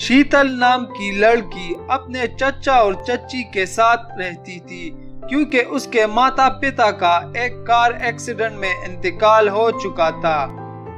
शीतल नाम की लड़की अपने चचा और चच्ची के साथ रहती थी, क्योंकि उसके माता पिता का एक कार एक्सीडेंट में इंतकाल हो चुका था।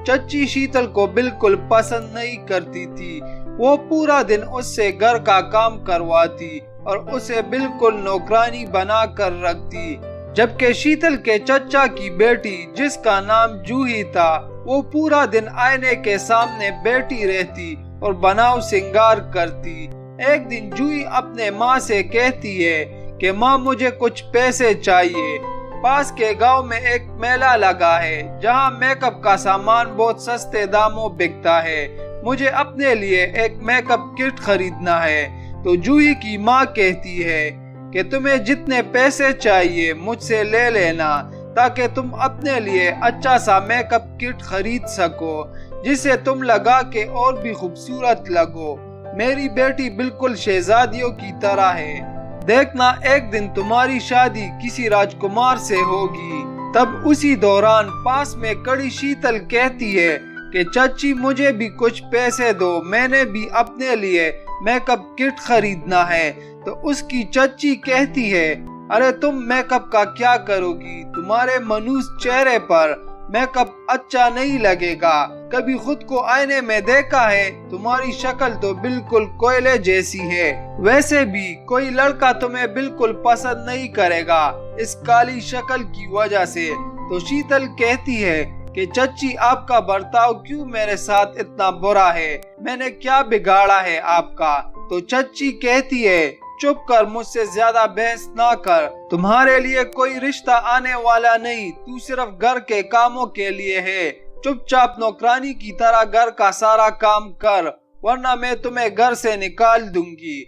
चच्ची शीतल को बिल्कुल पसंद नहीं करती थी। वो पूरा दिन उससे घर का काम करवाती और उसे बिल्कुल नौकरानी बना कर रखती। जबकि शीतल के चचा की बेटी, जिसका नाम जूही था, वो पूरा दिन आईने के सामने बैठी रहती और बनाव सिंगार करती। एक दिन जूही अपने माँ से कहती है कि माँ, मुझे कुछ पैसे चाहिए। पास के गांव में एक मेला लगा है जहां मेकअप का सामान बहुत सस्ते दामों बिकता है। मुझे अपने लिए एक मेकअप किट खरीदना है। तो जूही की माँ कहती है कि तुम्हें जितने पैसे चाहिए मुझसे ले लेना, ताकि तुम अपने लिए अच्छा सा मेकअप किट खरीद सको, जिसे तुम लगा के और भी खूबसूरत लगो। मेरी बेटी बिल्कुल शहजादियों की तरह है। देखना, एक दिन तुम्हारी शादी किसी राजकुमार से होगी। तब उसी दौरान पास में खड़ी शीतल कहती है कि चाची, मुझे भी कुछ पैसे दो, मैंने भी अपने लिए मेकअप किट खरीदना है। तो उसकी चाची कहती है, अरे तुम मेकअप का क्या करोगी? तुम्हारे मनूस चेहरे पर मेकअप अच्छा नहीं लगेगा। कभी खुद को आईने में देखा है? तुम्हारी शक्ल तो बिल्कुल कोयले जैसी है। वैसे भी कोई लड़का तुम्हें बिल्कुल पसंद नहीं करेगा इस काली शक्ल की वजह से। तो शीतल कहती है कि चच्ची, आपका बर्ताव क्यों मेरे साथ इतना बुरा है? मैंने क्या बिगाड़ा है आपका? तो चच्ची कहती है, चुप कर, मुझसे ज्यादा बहस ना कर। तुम्हारे लिए कोई रिश्ता आने वाला नहीं, तू सिर्फ घर के कामों के लिए है। चुपचाप नौकरानी की तरह घर का सारा काम कर, वरना मैं तुम्हें घर से निकाल दूंगी।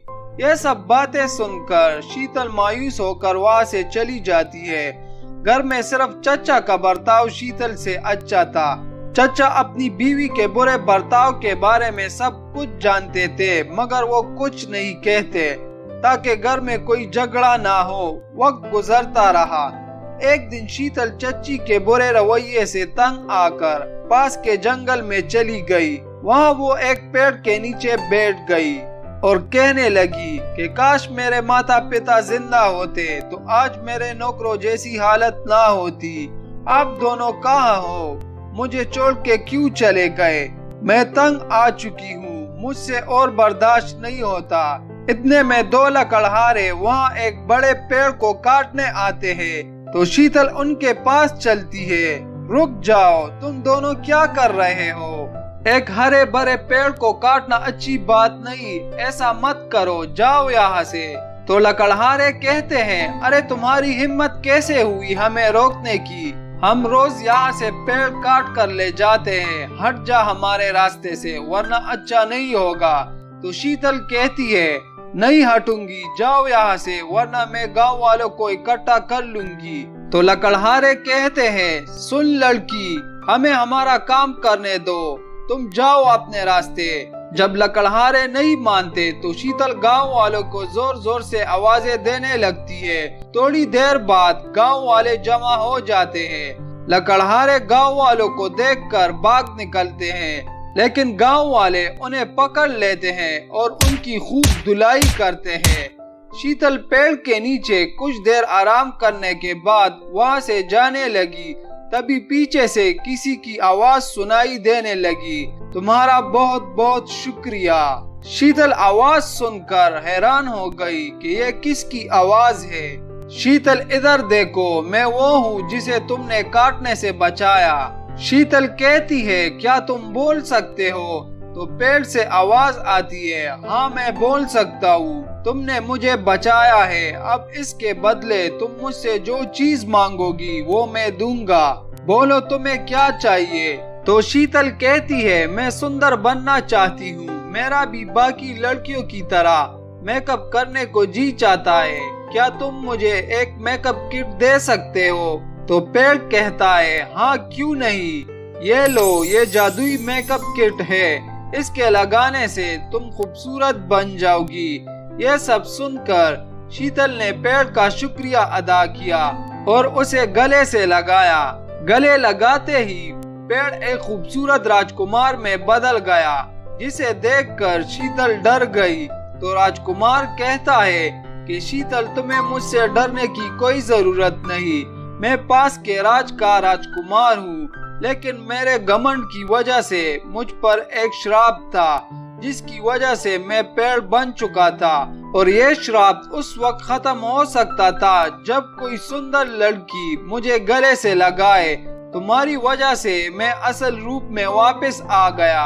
ये सब बातें सुनकर शीतल मायूस होकर वहाँ से चली जाती है। घर में सिर्फ चचा का बर्ताव शीतल से अच्छा था। चचा अपनी बीवी के बुरे बर्ताव के बारे में सब कुछ जानते थे, मगर वो कुछ नहीं कहते ताकि घर में कोई झगड़ा ना हो। वक्त गुजरता रहा। एक दिन शीतल चच्ची के बुरे रवैये से तंग आकर पास के जंगल में चली गई। वहाँ वो एक पेड़ के नीचे बैठ गई और कहने लगी कि काश मेरे माता पिता जिंदा होते तो आज मेरे नौकरों जैसी हालत ना होती। आप दोनों कहाँ हो? मुझे छोड़ के क्यों चले गए? मैं तंग आ चुकी हूँ, मुझसे और बर्दाश्त नहीं होता। इतने में दो लकड़हारे वहाँ एक बड़े पेड़ को काटने आते हैं। तो शीतल उनके पास चलती है। रुक जाओ, तुम दोनों क्या कर रहे हो? एक हरे भरे पेड़ को काटना अच्छी बात नहीं, ऐसा मत करो, जाओ यहाँ से। तो लकड़हारे कहते हैं, अरे तुम्हारी हिम्मत कैसे हुई हमें रोकने की? हम रोज यहाँ से पेड़ काट कर ले जाते हैं, हट जा हमारे रास्ते से, वरना अच्छा नहीं होगा। तो शीतल कहती है, नहीं हटूंगी, जाओ यहाँ से, वरना मैं गांव वालों को इकट्ठा कर लूंगी। तो लकड़हारे कहते हैं, सुन लड़की, हमें हमारा काम करने दो, तुम जाओ अपने रास्ते। जब लकड़हारे नहीं मानते तो शीतल गांव वालों को जोर जोर से आवाजें देने लगती है। थोड़ी देर बाद गांव वाले जमा हो जाते हैं। लकड़हारे गांव वालों को देखकर भाग निकलते हैं, लेकिन गांव वाले उन्हें पकड़ लेते हैं और उनकी खूब धुलाई करते हैं। शीतल पेड़ के नीचे कुछ देर आराम करने के बाद वहां से जाने लगी। तभी पीछे से किसी की आवाज सुनाई देने लगी, तुम्हारा बहुत बहुत शुक्रिया। शीतल आवाज सुनकर हैरान हो गई कि ये किसकी आवाज है। शीतल, इधर देखो, मैं वो हूँ जिसे तुमने काटने से बचाया। शीतल कहती है, क्या तुम बोल सकते हो? तो पेड़ से आवाज आती है, हाँ मैं बोल सकता हूँ, तुमने मुझे बचाया है, अब इसके बदले तुम मुझसे जो चीज मांगोगी वो मैं दूंगा। बोलो तुम्हें क्या चाहिए? तो शीतल कहती है, मैं सुंदर बनना चाहती हूँ, मेरा भी बाकी लड़कियों की तरह मेकअप करने को जी चाहता है, क्या तुम मुझे एक मेकअप किट दे सकते हो? तो पेड़ कहता है, हाँ क्यों नहीं, ये लो, ये जादुई मेकअप किट है, इसके लगाने से तुम खूबसूरत बन जाओगी। ये सब सुनकर शीतल ने पेड़ का शुक्रिया अदा किया और उसे गले से लगाया। गले लगाते ही पेड़ एक खूबसूरत राजकुमार में बदल गया, जिसे देखकर शीतल डर गई। तो राजकुमार कहता है कि शीतल, तुम्हें मुझसे डरने की कोई जरूरत नहीं। मैं पास के राज का राजकुमार हूँ, लेकिन मेरे घमंड की वजह से मुझ पर एक श्राप था, जिसकी वजह से मैं पेड़ बन चुका था। और ये श्राप उस वक्त खत्म हो सकता था जब कोई सुंदर लड़की मुझे गले से लगाए। तुम्हारी वजह से मैं असल रूप में वापस आ गया।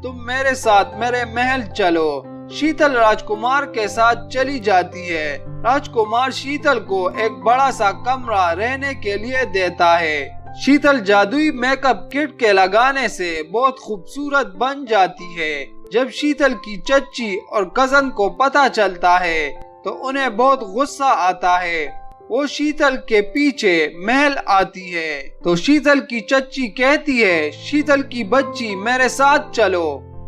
तुम मेरे साथ मेरे महल चलो। शीतल राजकुमार के साथ चली जाती है। राजकुमार शीतल को एक बड़ा सा कमरा रहने के लिए देता है। शीतल जादुई मेकअप किट के लगाने से बहुत खूबसूरत बन जाती है। जब शीतल की चच्ची और कजन को पता चलता है तो उन्हें बहुत गुस्सा आता है। वो शीतल के पीछे महल आती है तो शीतल की चच्ची कहती है, शीतल की बच्ची, मेरे साथ चलो।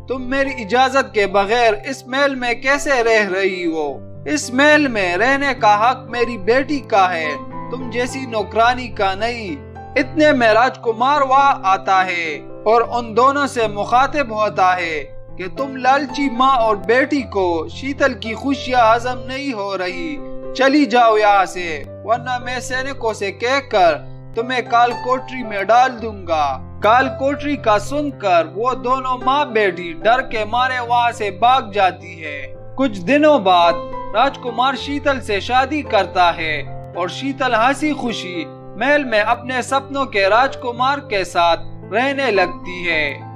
तुम मेरी इजाजत के बगैर इस महल में कैसे रह रही हो? इस महल में रहने का हक मेरी बेटी का है, तुम जैसी नौकरानी का नहीं। इतने में राजकुमार वहाँ आता है और उन दोनों से मुखातिब होता है कि तुम लालची माँ और बेटी को शीतल की खुशियाँ हजम नहीं हो रही, चली जाओ यहाँ से, वरना मैं सैनिकों से कहकर तुम्हें काल कोठरी में डाल दूंगा। काल कोठरी का सुनकर वो दोनों माँ बेटी डर के मारे वहाँ से भाग जाती है। कुछ दिनों बाद राजकुमार शीतल से शादी करता है और शीतल हंसी खुशी महल में अपने सपनों के राजकुमार के साथ रहने लगती है।